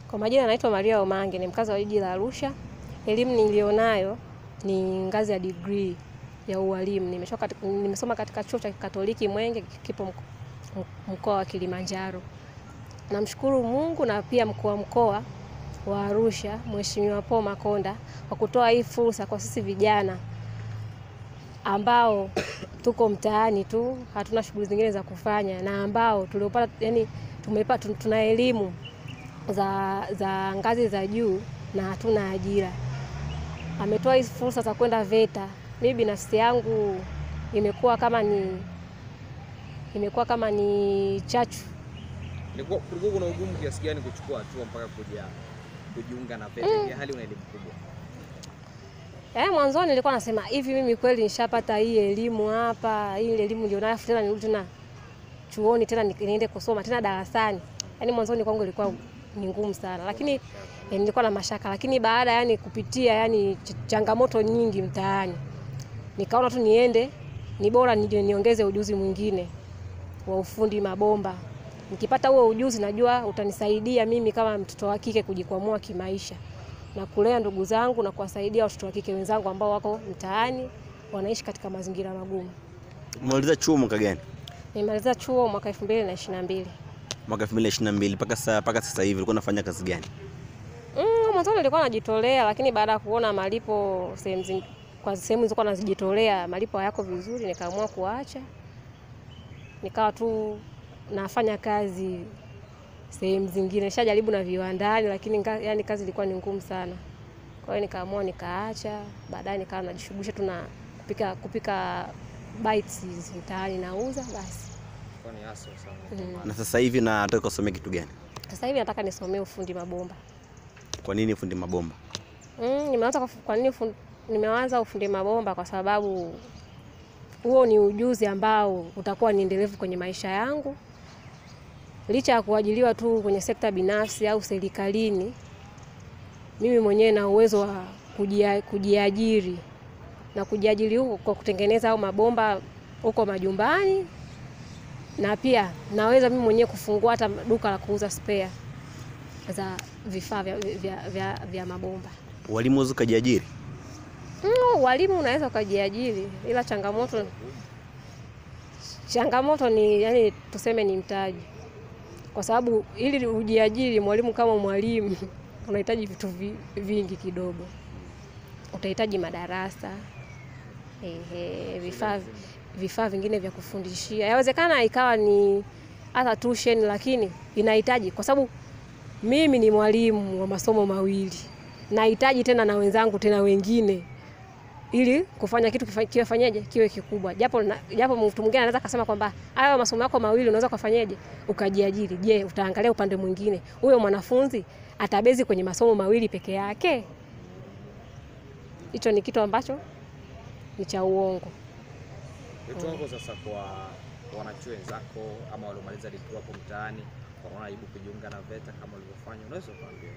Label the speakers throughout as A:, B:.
A: Kwa majina naitwa Maria Omange, ni mkazi wa jiji la Arusha. Elimu nilionayo ni ngazi ya degree ya ualimu. Nimesoma katika chuo cha Katoliki Mwenge, kipo mkoa wa Kilimanjaro. Namshukuru Mungu na pia mkuu wa mkoa wa Arusha, Mheshimiwa Paul Makonda, kwa kutoa hii fursa kwa sisi vijana ambao tuko mtaani tu, hatuna shughuli zingine za kufanya, na ambao tuliopata tuna elimu za ngazi za juu na hatuna ajira. Ametoa hizi fursa za kwenda VETA. Mimi binafsi yangu imekuwa kama ni chachu.
B: Kulikuwa kuna ugumu kiasi gani kuchukua hatua mpaka kujiunga na VETA? Hali una elimu kubwa.
A: Mwanzo nilikuwa nasema hivi, mimi kweli nishapata hii elimu hapa, hii elimu ndio nayo tena nirudi tena chuoni tena niende kusoma tena darasani. Mwanzo kwangu ilikuwa ni ngumu sana, lakini nilikuwa na mashaka, lakini baada kupitia changamoto nyingi mtaani, nikaona tu ni bora niongeze ujuzi mwingine wa ufundi mabomba. Nikipata huo ujuzi najua utanisaidia mimi kama mtoto wa kike kujikwamua kimaisha na kulea ndugu zangu na kuwasaidia watoto wa kike wenzangu ambao wako mtaani wanaishi katika mazingira magumu.
C: Umemaliza chuo mwaka gani?
A: Nimemaliza chuo mwaka 2022. Mwaka
C: 2022 mpaka sasa hivi ulikuwa unafanya kazi gani?
A: Mwanzo nilikuwa najitolea, lakini baada ya kuona malipo sehemu nilikuwa nazijitolea malipo hayako vizuri, nikaamua kuacha. Nikawa tu nafanya kazi sehemu zingine. Nishajaribu na viwandani, lakini kazi ilikuwa ni ngumu sana. Kwa hiyo nikaamua nikaacha. Baadaye nikawa najishughulisha tu na kupika bites mtaani nauza basi.
B: Kwa ni hasa sana.
C: Na sasa hivi nataka kusomea kitu gani?
A: Sasa hivi nataka nisomee ufundi mabomba.
C: Kwa nini ufundi mabomba?
A: Nimeanza ufundi mabomba kwa sababu huo ni ujuzi ambao utakuwa ni endelevu kwenye maisha yangu. Licha ya kuajiliwa tu kwenye sekta binafsi au serikalini, mimi mwenyewe na uwezo wa kujiajiri na kujiajiri huko kwa kutengeneza au mabomba huko majumbani, na pia naweza mimi mwenyewe kufungua hata duka la kuuza spare za vifaa vya mabomba.
C: Walimu unaweza kujiajiri?
A: Walimu unaweza kujiajiri, ila changamoto ni tuseme ni mtaji. Kwa sababu ili ujiajiri mwalimu kama mwalimu unahitaji vitu vingi kidogo. Utahitaji madarasa, vifaa vingine vya kufundishia. Yawezekana ikawa ni hata tuition, lakini inahitaji, kwa sababu mimi ni mwalimu wa masomo mawili. Nahitaji tena na wenzangu tena wengine ili kufanya kitu kiwe kikubwa. Japo mtu mwingine anaweza kusema kwamba hayo masomo yako mawili unaweza kufanyaje ukajiajiri. Je, utaangalia upande mwingine, huyo mwanafunzi atabezi kwenye masomo mawili peke yake? Hicho ni kitu ambacho ni cha uongo.
B: Wito wako sasa kwa wanachuo wenzako ama waliomaliza degree hapo mtaani, wanaona aibu kujiunga na VETA kama ulivyofanya, unaweza kuambia?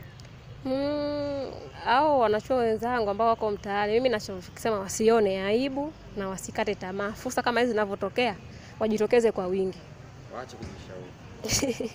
A: Au wanachuo wenzangu ambao wako mtaani, mimi nachosema wasione aibu na wasikate tamaa. Fursa kama hizi zinavyotokea wajitokeze kwa wingi.
B: Waache kujishauri.